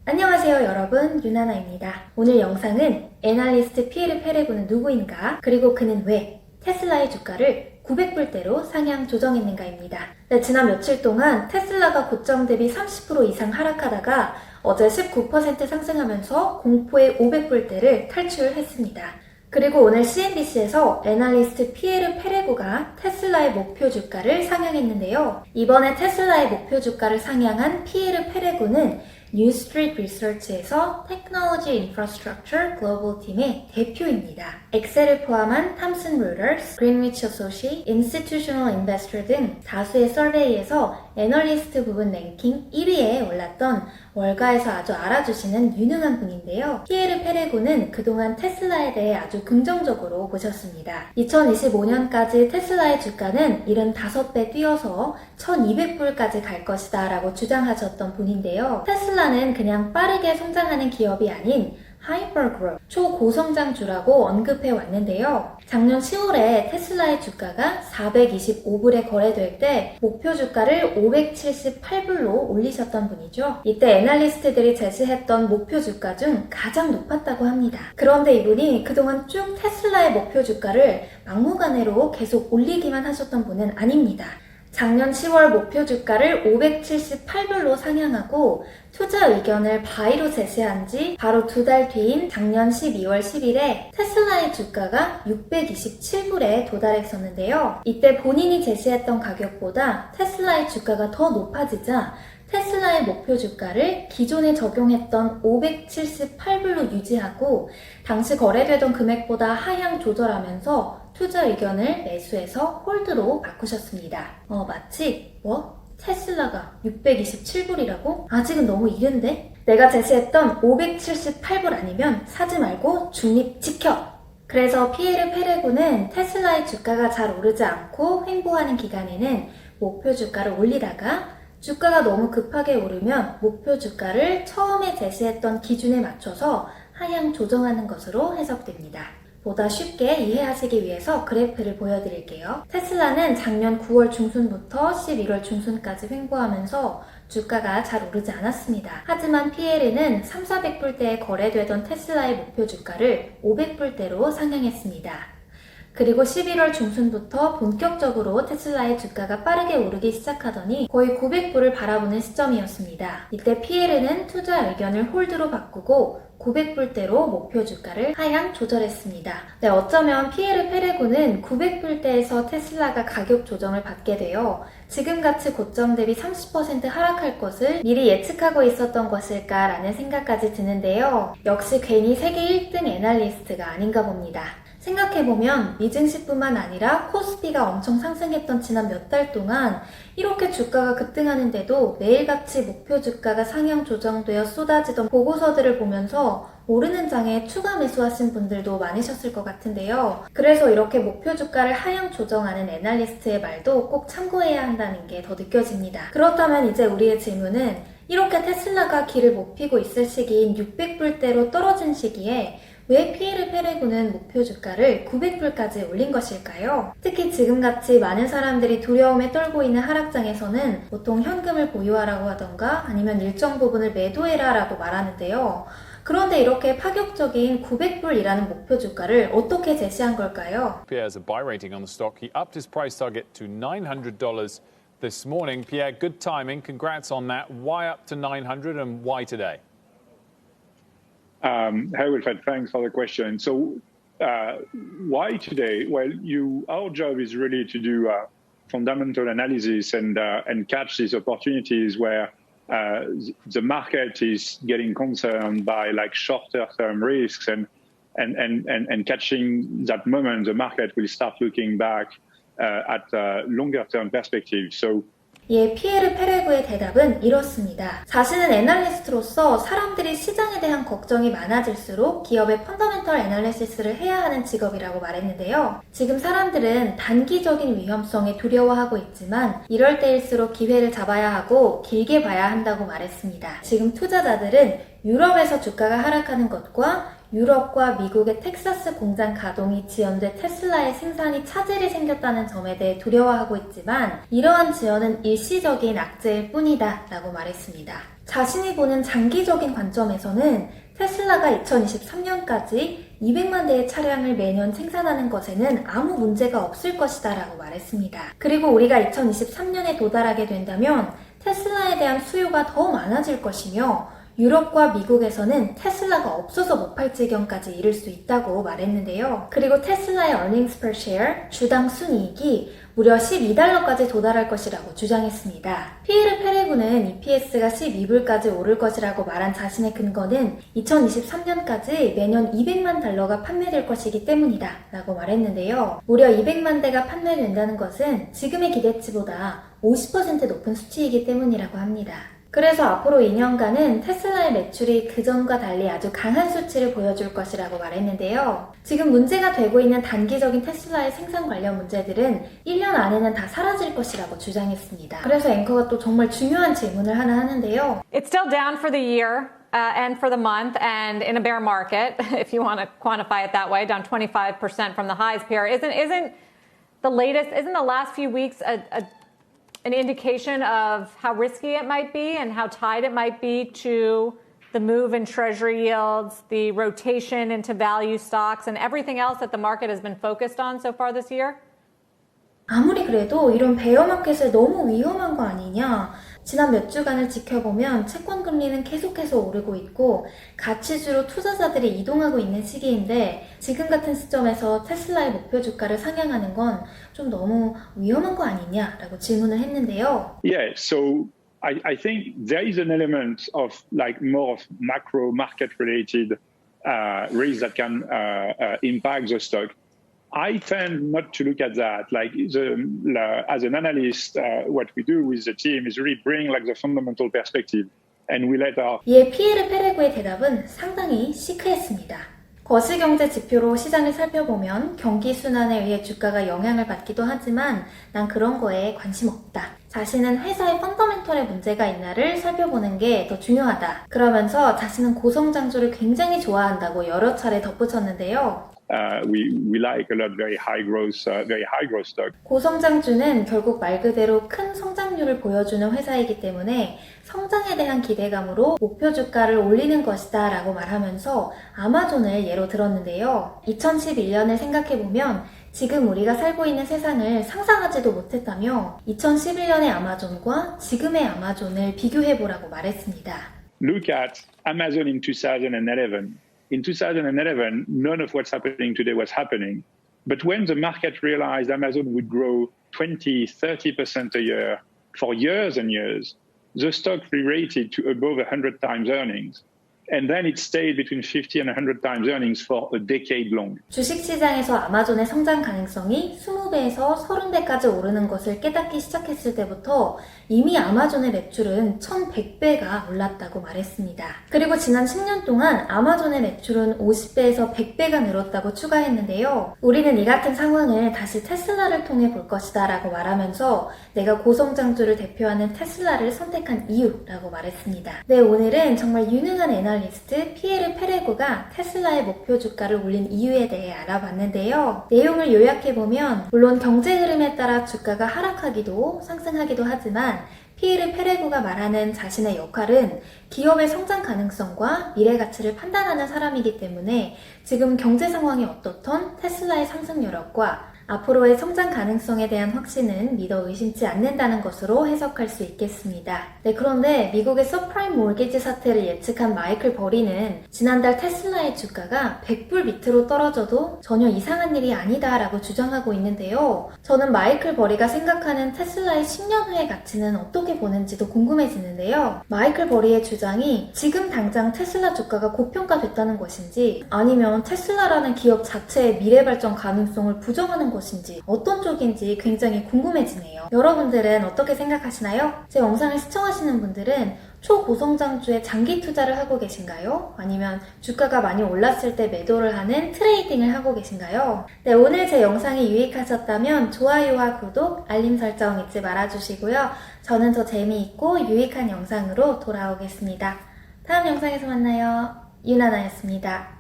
안녕하세요 여러분, 유나나입니다. 오늘 영상은 애널리스트 피에르 페레고는 누구인가, 그리고 그는 왜 테슬라의 주가를 900불대로 상향 조정했는가입니다. 네, 지난 며칠 동안 테슬라가 고점 대비 30% 이상 하락하다가 어제 19% 상승하면서 공포의 500불대를 탈출했습니다. 그리고 오늘 CNBC에서 애널리스트 피에르 페레고가 테슬라의 목표 주가를 상향했는데요. 이번에 테슬라의 목표 주가를 상향한 피에르 페레고는 뉴스트리트 리서치에서 테크놀로지 인프라스트럭처 글로벌 팀의 대표입니다. 엑셀을 포함한 탐슨 루더스, 그린위치 어소시, 인스티튜셔널 인베스터 등 다수의 서베이에서 애널리스트 부분 랭킹 1위에 올랐던 월가에서 아주 알아주시는 유능한 분인데요. 피에르 페레고는 그동안 테슬라에 대해 아주 긍정적으로 보셨습니다. 2025년까지 테슬라의 주가는 75배 뛰어서 1200불까지 갈 것이다 라고 주장하셨던 분인데요. 테슬라는 그냥 빠르게 성장하는 기업이 아닌 하이퍼그로우, 초고성장주라고 언급해 왔는데요. 작년 10월에 테슬라의 주가가 425불에 거래될 때 목표 주가를 578불로 올리셨던 분이죠. 이때 애널리스트들이 제시했던 목표 주가 중 가장 높았다고 합니다. 그런데 이분이 그동안 쭉 테슬라의 목표 주가를 막무가내로 계속 올리기만 하셨던 분은 아닙니다. 작년 10월 목표 주가를 578불로 상향하고 투자 의견을 바이로 제시한 지 바로 2달 뒤인 작년 12월 10일에 테슬라의 주가가 627불에 도달했었는데요. 이때 본인이 제시했던 가격보다 테슬라의 주가가 더 높아지자 테슬라의 목표 주가를 기존에 적용했던 578불로 유지하고 당시 거래되던 금액보다 하향 조절하면서 투자 의견을 매수해서 홀드로 바꾸셨습니다. 마치 테슬라가 627불이라고? 아직은 너무 이른데? 내가 제시했던 578불 아니면 사지 말고 중립 지켜! 그래서 피에르 페레고는 테슬라의 주가가 잘 오르지 않고 횡보하는 기간에는 목표 주가를 올리다가 주가가 너무 급하게 오르면 목표 주가를 처음에 제시했던 기준에 맞춰서 하향 조정하는 것으로 해석됩니다. 보다 쉽게 이해하시기 위해서 그래프를 보여드릴게요. 테슬라는 작년 9월 중순부터 11월 중순까지 횡보하면서 주가가 잘 오르지 않았습니다. 하지만 PL은 3,400불대에 거래되던 테슬라의 목표 주가를 500불대로 상향했습니다. 그리고 11월 중순부터 본격적으로 테슬라의 주가가 빠르게 오르기 시작하더니 거의 900불을 바라보는 시점이었습니다. 이때 PL는 투자 의견을 홀드로 바꾸고 900불대로 목표 주가를 하향 조절했습니다. 네, 어쩌면 피에르 페레고는 900불대에서 테슬라가 가격 조정을 받게 되어 지금같이 고점 대비 30% 하락할 것을 미리 예측하고 있었던 것일까라는 생각까지 드는데요. 역시 괜히 세계 1등 애널리스트가 아닌가 봅니다. 생각해보면 미증시뿐만 아니라 코스피가 엄청 상승했던 지난 몇 달 동안 이렇게 주가가 급등하는데도 매일같이 목표 주가가 상향 조정되어 쏟아지던 보고서들을 보면서 모르는 장에 추가 매수하신 분들도 많으셨을 것 같은데요. 그래서 이렇게 목표 주가를 하향 조정하는 애널리스트의 말도 꼭 참고해야 한다는 게 더 느껴집니다. 그렇다면 이제 우리의 질문은 이렇게 테슬라가 길을 못 피고 있을 시기인 600불대로 떨어진 시기에 왜 피에르 페레고는 목표 주가를 900불까지 올린 것일까요? 특히 지금같이 많은 사람들이 두려움에 떨고 있는 하락장에서는 보통 현금을 보유하라고 하던가 아니면 일정 부분을 매도해라 라고 말하는데요. 그런데 이렇게 파격적인 900불이라는 목표 주가를 어떻게 제시한 걸까요? Pierre's a buy rating on the stock. He upped his price target to $900 this morning. Pierre, good timing. Congrats on that. Why up to 900 and why today? Hi, Wilfred. Thanks for the question. So, why today? Well, our job is really to do fundamental analysis and catch these opportunities where the market is getting concerned by like shorter-term risks and catching that moment, the market will start looking back at longer-term perspectives. So. 피에르 페레고의 대답은 이렇습니다. 자신은 애널리스트로서 사람들이 시장에 대한 걱정이 많아질수록 기업의 펀더멘털 애널리시스를 해야 하는 직업이라고 말했는데요. 지금 사람들은 단기적인 위험성에 두려워하고 있지만 이럴 때일수록 기회를 잡아야 하고 길게 봐야 한다고 말했습니다. 지금 투자자들은 유럽에서 주가가 하락하는 것과 유럽과 미국의 텍사스 공장 가동이 지연돼 테슬라의 생산이 차질이 생겼다는 점에 대해 두려워하고 있지만 이러한 지연은 일시적인 악재일 뿐이다 라고 말했습니다. 자신이 보는 장기적인 관점에서는 테슬라가 2023년까지 200만 대의 차량을 매년 생산하는 것에는 아무 문제가 없을 것이다 라고 말했습니다. 그리고 우리가 2023년에 도달하게 된다면 테슬라에 대한 수요가 더 많아질 것이며 유럽과 미국에서는 테슬라가 없어서 못 팔 지경까지 이를 수 있다고 말했는데요. 그리고 테슬라의 earnings per share, 주당 순이익이 무려 12달러까지 도달할 것이라고 주장했습니다. 피에르 페레군은 EPS가 12불까지 오를 것이라고 말한 자신의 근거는 2023년까지 매년 200만 달러가 판매될 것이기 때문이다 라고 말했는데요. 무려 200만 대가 판매된다는 것은 지금의 기대치보다 50% 높은 수치이기 때문이라고 합니다. 그래서 앞으로 2년간은 테슬라의 매출이 그전과 달리 아주 강한 수치를 보여줄 것이라고 말했는데요. 지금 문제가 되고 있는 단기적인 테슬라의 생산 관련 문제들은 1년 안에는 다 사라질 것이라고 주장했습니다. 그래서 앵커가 또 정말 중요한 질문을 하나 하는데요. It's still down for the year and for the month, and in a bear market, if you want to quantify it that way, down 25% from the highs. Pierre, isn't the last few weeks an indication of how risky it might be and how tied it might be to the move in treasury yields, the rotation into value stocks, and everything else that the market has been focused on so far this year? 아무리 그래도 이런 베어마켓을 너무 위험한 거 아니냐? 지난 몇 주간을 지켜보면 채권 금리는 계속해서 오르고 있고 가치주로 투자자들이 이동하고 있는 시기인데 지금 같은 시점에서 테슬라의 목표 주가를 상향하는 건 좀 너무 위험한 거 아니냐라고 질문을 했는데요. Yeah, so I think there is an element of like more of macro market related risks that can impact the stock. I tend not to look at that. Like as an analyst, what we do with the team is really bring like the fundamental perspective, and we let our. 이에 피에르 페레고의 대답은 상당히 시크했습니다. 거시경제 지표로 시장을 살펴보면 경기 순환에 의해 주가가 영향을 받기도 하지만 난 그런 거에 관심 없다. 자신은 회사의 펀더멘털에 문제가 있나를 살펴보는 게 더 중요하다. 그러면서 자신은 고성장주를 굉장히 좋아한다고 여러 차례 덧붙였는데요. We like a lot very high growth stock. 고성장주는 결국 말 그대로 큰 성장률을 보여주는 회사이기 때문에 성장에 대한 기대감으로 목표 주가를 올리는 것이다 라고 말하면서 아마존을 예로 들었는데요. 2011년을 생각해보면 지금 우리가 살고 있는 세상을 상상하지도 못했다며 2011년의 아마존과 지금의 아마존을 비교해보라고 말했습니다. Look at Amazon in 2011. In 2011, none of what's happening today was happening. But when the market realized Amazon would grow 20, 30% a year for years and years, the stock re-rated to above 100 times earnings. And then it stayed between 50 and 100 times earnings for a decade long. 주식시장에서 아마존의 성장 가능성이 20배에서 30배까지 오르는 것을 깨닫기 시작했을 때부터 이미 아마존의 매출은 1100배가 올랐다고 말했습니다. 그리고 지난 10년 동안 아마존의 매출은 50배에서 100배가 늘었다고 추가했는데요. 우리는 이 같은 상황을 다시 테슬라를 통해 볼 것이다 라고 말하면서 내가 고성장주를 대표하는 테슬라를 선택한 이유라고 말했습니다. 네, 오늘은 정말 유능한 애널리스트 피에르 페레고가 테슬라의 목표 주가를 올린 이유에 대해 알아봤는데요. 내용을 요약해보면 물론 경제 흐름에 따라 주가가 하락하기도 상승하기도 하지만 피에르 페레고가 말하는 자신의 역할은 기업의 성장 가능성과 미래 가치를 판단하는 사람이기 때문에 지금 경제 상황이 어떻던 테슬라의 상승 여력과 앞으로의 성장 가능성에 대한 확신은 믿어 의심치 않는다는 것으로 해석할 수 있겠습니다. 네, 그런데 미국의 서프라임 몰게지 사태를 예측한 마이클 버리는 지난달 테슬라의 주가가 100불 밑으로 떨어져도 전혀 이상한 일이 아니다 라고 주장하고 있는데요. 저는 마이클 버리가 생각하는 테슬라의 10년 후의 가치는 어떻게 보는지도 궁금해지는데요. 마이클 버리의 주장이 지금 당장 테슬라 주가가 고평가됐다는 것인지 아니면 테슬라라는 기업 자체의 미래 발전 가능성을 부정하는 것인지 어떤 쪽인지 굉장히 궁금해지네요. 여러분들은 어떻게 생각하시나요? 제 영상을 시청하시는 분들은 초고성장주에 장기 투자를 하고 계신가요? 아니면 주가가 많이 올랐을 때 매도를 하는 트레이딩을 하고 계신가요? 네, 오늘 제 영상이 유익하셨다면 좋아요와 구독, 알림 설정 잊지 말아주시고요. 저는 더 재미있고 유익한 영상으로 돌아오겠습니다. 다음 영상에서 만나요. 유나나였습니다.